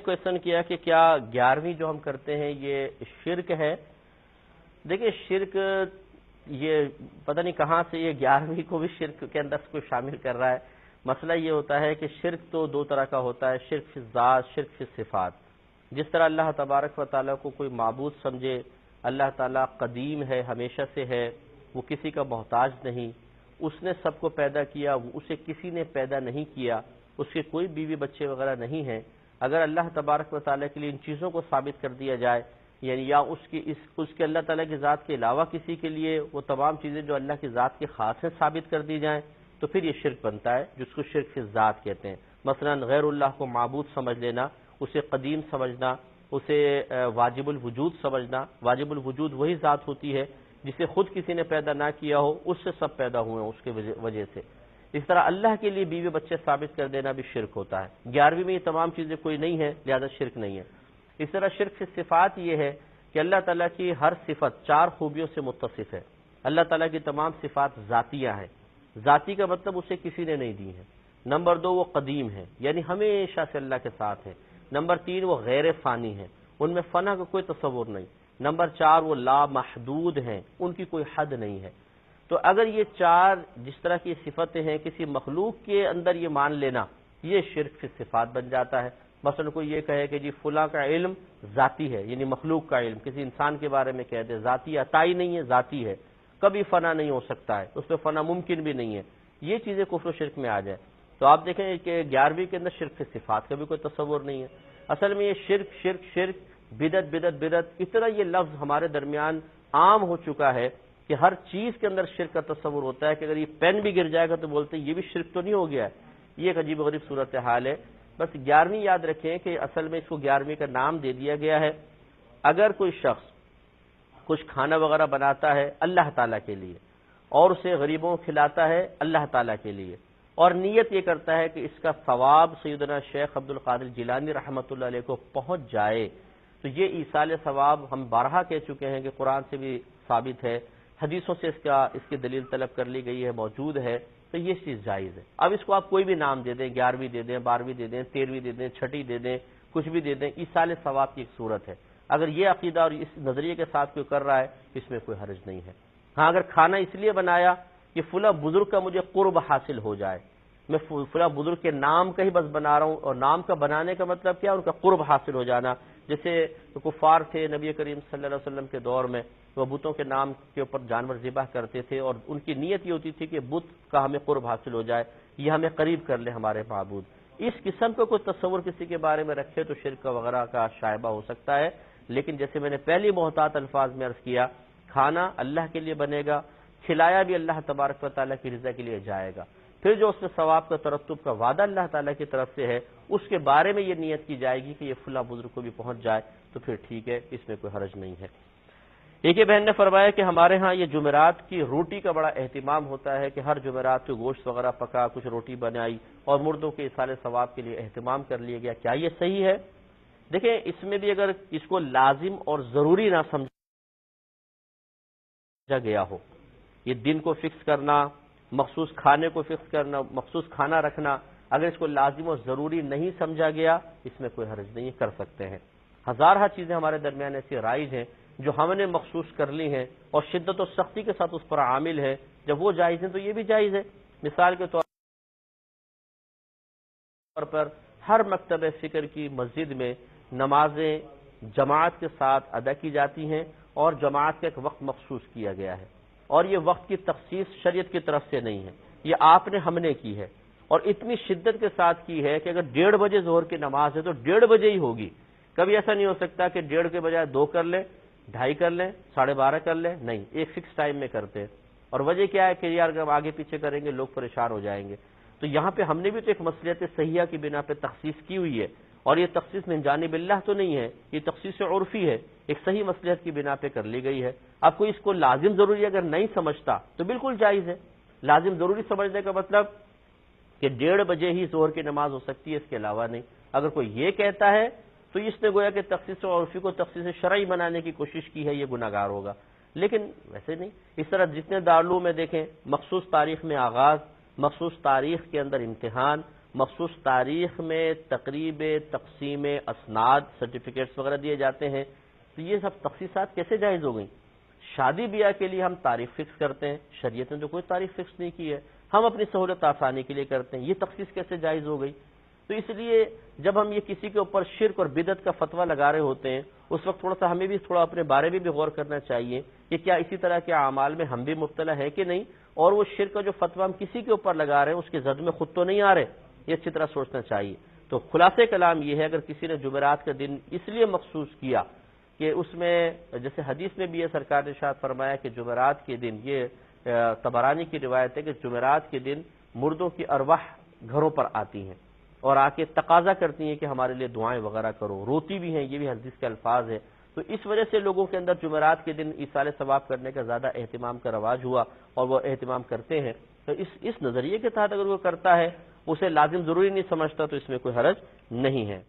Question کیا کہ کیا 11ویں جو ہم کرتے ہیں یہ شرک ہے؟ دیکھیں شرک یہ پتہ نہیں کہاں سے یہ 11ویں کو بھی شرک کے اندر کوئی شامل کر رہا ہے۔ مسئلہ یہ ہوتا ہے کہ شرک تو دو طرح کا ہوتا ہے، شرک فی الذات، شرک فی الصفات۔ جس طرح اللہ تبارک و تعالیٰ کو کوئی معبود سمجھے، اللہ تعالیٰ قدیم ہے، ہمیشہ سے ہے، وہ کسی کا محتاج نہیں، اس نے سب کو پیدا کیا، اسے کسی نے پیدا نہیں کیا، اس کے کوئی بیوی بچے وغیرہ نہیں ہیں۔ اگر اللہ تبارک و تعالیٰ کے لیے ان چیزوں کو ثابت کر دیا جائے، یعنی یا اس کے اللہ تعالیٰ کی ذات کے علاوہ کسی کے لیے وہ تمام چیزیں جو اللہ کی ذات کے خاص ہیں ثابت کر دی جائیں، تو پھر یہ شرک بنتا ہے، جس کو شرک فی الذات کہتے ہیں۔ مثلا غیر اللہ کو معبود سمجھ لینا، اسے قدیم سمجھنا، اسے واجب الوجود سمجھنا۔ واجب الوجود وہی ذات ہوتی ہے جسے خود کسی نے پیدا نہ کیا ہو، اس سے سب پیدا ہوئے ہیں اس کی وجہ سے۔ اس طرح اللہ کے لیے بیوی بچے ثابت کر دینا بھی شرک ہوتا ہے۔ 11ویں میں یہ تمام چیزیں کوئی نہیں ہے، لہذا شرک نہیں ہے۔ اس طرح شرک فی صفات یہ ہے کہ اللہ تعالیٰ کی ہر صفت 4 خوبیوں سے متصف ہے۔ اللہ تعالیٰ کی تمام صفات ذاتیہ ہیں۔ ذاتی کا مطلب اسے کسی نے نہیں دی ہے۔ نمبر 2 وہ قدیم ہے، یعنی ہمیشہ سے اللہ کے ساتھ ہے۔ نمبر 3 وہ غیر فانی ہے، ان میں فنا کا کوئی تصور نہیں۔ نمبر 4 وہ لا محدود ہیں، ان کی کوئی حد نہیں ہے۔ تو اگر یہ 4 جس طرح کی صفتیں ہیں کسی مخلوق کے اندر یہ مان لینا، یہ شرک فی صفات بن جاتا ہے۔ مثلا کوئی یہ کہے کہ جی فلاں کا علم ذاتی ہے، یعنی مخلوق کا علم کسی انسان کے بارے میں کہہ دے ذاتی، عطائی نہیں ہے، ذاتی ہے، کبھی فنا نہیں ہو سکتا ہے، اس میں فنا ممکن بھی نہیں ہے، یہ چیزیں کفر و شرک میں آ جائے تو آپ دیکھیں کہ 11ویں کے اندر شرک فی صفات کا بھی کوئی تصور نہیں ہے۔ اصل میں یہ شرک بدعت اتنا یہ لفظ ہمارے درمیان عام ہو چکا ہے کہ ہر چیز کے اندر شرک کا تصور ہوتا ہے کہ اگر یہ پین بھی گر جائے گا تو بولتے ہیں یہ بھی شرک تو نہیں ہو گیا ہے۔ یہ ایک عجیب و غریب صورتحال ہے۔ بس 11ویں یاد رکھیں کہ اصل میں اس کو 11ویں کا نام دے دیا گیا ہے۔ اگر کوئی شخص کچھ کھانا وغیرہ بناتا ہے اللہ تعالیٰ کے لیے اور اسے غریبوں کو کھلاتا ہے اللہ تعالیٰ کے لیے، اور نیت یہ کرتا ہے کہ اس کا ثواب سیدنا شیخ عبد القادر جیلانی رحمۃ اللہ علیہ کو پہنچ جائے، تو یہ ایصال ثواب ہم بارہا کہہ چکے ہیں کہ قرآن سے بھی ثابت ہے، حدیثوں سے اس کی دلیل طلب کر لی گئی ہے، موجود ہے، تو یہ چیز جائز ہے۔ اب اس کو آپ کوئی بھی نام دے دیں، 11ویں دے دیں، 12ویں دے دیں، 13ویں دے دیں، 6ٹھی دے دیں، کچھ بھی دے دیں، ایصال ثواب کی ایک صورت ہے۔ اگر یہ عقیدہ اور اس نظریے کے ساتھ کوئی کر رہا ہے اس میں کوئی حرج نہیں ہے۔ ہاں اگر کھانا اس لیے بنایا کہ فلاں بزرگ کا مجھے قرب حاصل ہو جائے، میں فلاں بزرگ کے نام کا ہی بس بنا رہا ہوں، اور نام کا بنانے کا مطلب کیا، ان کا قرب حاصل ہو جانا۔ جیسے کفار تھے نبی کریم صلی اللہ علیہ وسلم کے دور میں، وہ بتوں کے نام کے اوپر جانور ذبح کرتے تھے، اور ان کی نیت یہ ہوتی تھی کہ بت کا ہمیں قرب حاصل ہو جائے، یہ ہمیں قریب کر لے ہمارے معبود۔ اس قسم کا کوئی تصور کسی کے بارے میں رکھے تو شرک وغیرہ کا شائبہ ہو سکتا ہے، لیکن جیسے میں نے پہلی محتاط الفاظ میں عرض کیا، کھانا اللہ کے لیے بنے گا، کھلایا بھی اللہ تبارک و تعالیٰ کی رضا کے لیے جائے گا، پھر جو اس میں ثواب کا ترتب کا وعدہ اللہ تعالیٰ کی طرف سے ہے اس کے بارے میں یہ نیت کی جائے گی کہ یہ فلاں بزرگ کو بھی پہنچ جائے، تو پھر ٹھیک ہے، اس میں کوئی حرج نہیں ہے۔ ایک یہ بہن نے فرمایا کہ ہمارے ہاں یہ جمعرات کی روٹی کا بڑا اہتمام ہوتا ہے کہ ہر جمعرات کو گوشت وغیرہ پکا، کچھ روٹی بنائی اور مردوں کے ایصال ثواب کے لیے اہتمام کر لیا گیا، کیا یہ صحیح ہے؟ دیکھیں اس میں بھی اگر اس کو لازم اور ضروری نہ سمجھا گیا ہو، یہ دن کو فکس کرنا، مخصوص کھانے کو فکس کرنا، مخصوص کھانا رکھنا، اگر اس کو لازم اور ضروری نہیں سمجھا گیا اس میں کوئی حرج نہیں، کر سکتے ہیں۔ ہزارہ چیزیں ہمارے درمیان ایسی رائج ہیں جو ہم نے مخصوص کر لی ہیں اور شدت و سختی کے ساتھ اس پر عامل ہیں، جب وہ جائز ہیں تو یہ بھی جائز ہے۔ مثال کے طور پر ہر مکتب فکر کی مسجد میں نمازیں جماعت کے ساتھ ادا کی جاتی ہیں اور جماعت کا ایک وقت مخصوص کیا گیا ہے، اور یہ وقت کی تخصیص شریعت کی طرف سے نہیں ہے، یہ آپ نے ہم نے کی ہے، اور اتنی شدت کے ساتھ کی ہے کہ اگر 1:30 بجے ظہر کی نماز ہے تو 1:30 بجے ہی ہوگی۔ کبھی ایسا نہیں ہو سکتا کہ 1:30 کے بجائے 2 کر لیں، 2:30 کر لیں، 12:30 کر لیں، نہیں، ایک فکس ٹائم میں کرتے ہیں۔ اور وجہ کیا ہے کہ یار اگر آگے پیچھے کریں گے لوگ پریشان ہو جائیں گے، تو یہاں پہ ہم نے بھی تو ایک مصلحت صحیحہ کی بنا پہ تخصیص کی ہوئی ہے، اور یہ تخصیص من جانب اللہ تو نہیں ہے، یہ تخصیص عرفی ہے، ایک صحیح مصلحت کی بنا پہ کر لی گئی ہے۔ اب کوئی اس کو لازم ضروری اگر نہیں سمجھتا تو بالکل جائز ہے۔ لازم ضروری سمجھنے کا مطلب کہ 1:30 بجے ہی ظہر کی نماز ہو سکتی ہے، اس کے علاوہ نہیں۔ اگر کوئی یہ کہتا ہے تو اس نے گویا کہ تخصیص عرفی کو تخصیص شرعی بنانے کی کوشش کی ہے، یہ گناہگار ہوگا، لیکن ویسے نہیں۔ اس طرح جتنے دارالعلوم میں دیکھیں مخصوص تاریخ میں آغاز، مخصوص تاریخ کے اندر امتحان، مخصوص تاریخ میں تقریب تقسیم اسناد سرٹیفکیٹس وغیرہ دیے جاتے ہیں، تو یہ سب تخصیصات کیسے جائز ہو گئیں؟ شادی بیاہ کے لیے ہم تاریخ فکس کرتے ہیں، شریعت نے تو کوئی تاریخ فکس نہیں کی ہے، ہم اپنی سہولت آسانی کے لیے کرتے ہیں، یہ تخصیص کیسے جائز ہو گئی؟ تو اس لیے جب ہم یہ کسی کے اوپر شرک اور بدعت کا فتویٰ لگا رہے ہوتے ہیں، اس وقت تھوڑا سا ہمیں بھی تھوڑا اپنے بارے میں بھی غور کرنا چاہیے کہ کیا اسی طرح کے اعمال میں ہم بھی مبتلا ہے کہ نہیں، اور وہ شرک کا جو فتویٰ ہم کسی کے اوپر لگا رہے ہیں اس کے زد میں خود تو نہیں آ رہے، یہ اچھی طرح سوچنا چاہیے۔ تو خلاصے کلام یہ ہے، اگر کسی نے جمعرات کا دن اس لیے مخصوص کیا کہ اس میں جیسے حدیث میں بھی یہ سرکار نے ارشاد فرمایا کہ جمعرات کے دن، یہ طبرانی کی روایت ہے کہ جمعرات کے دن مردوں کی ارواح گھروں پر آتی ہیں اور آ کے تقاضا کرتی ہیں کہ ہمارے لیے دعائیں وغیرہ کرو، روتی بھی ہیں، یہ بھی حدیث کے الفاظ ہیں۔ تو اس وجہ سے لوگوں کے اندر جمعرات کے دن ایصال ثواب کرنے کا زیادہ اہتمام کا رواج ہوا اور وہ اہتمام کرتے ہیں۔ تو اس نظریے کے تحت اگر وہ کرتا ہے، اسے لازم ضروری نہیں سمجھتا، تو اس میں کوئی حرج نہیں ہے۔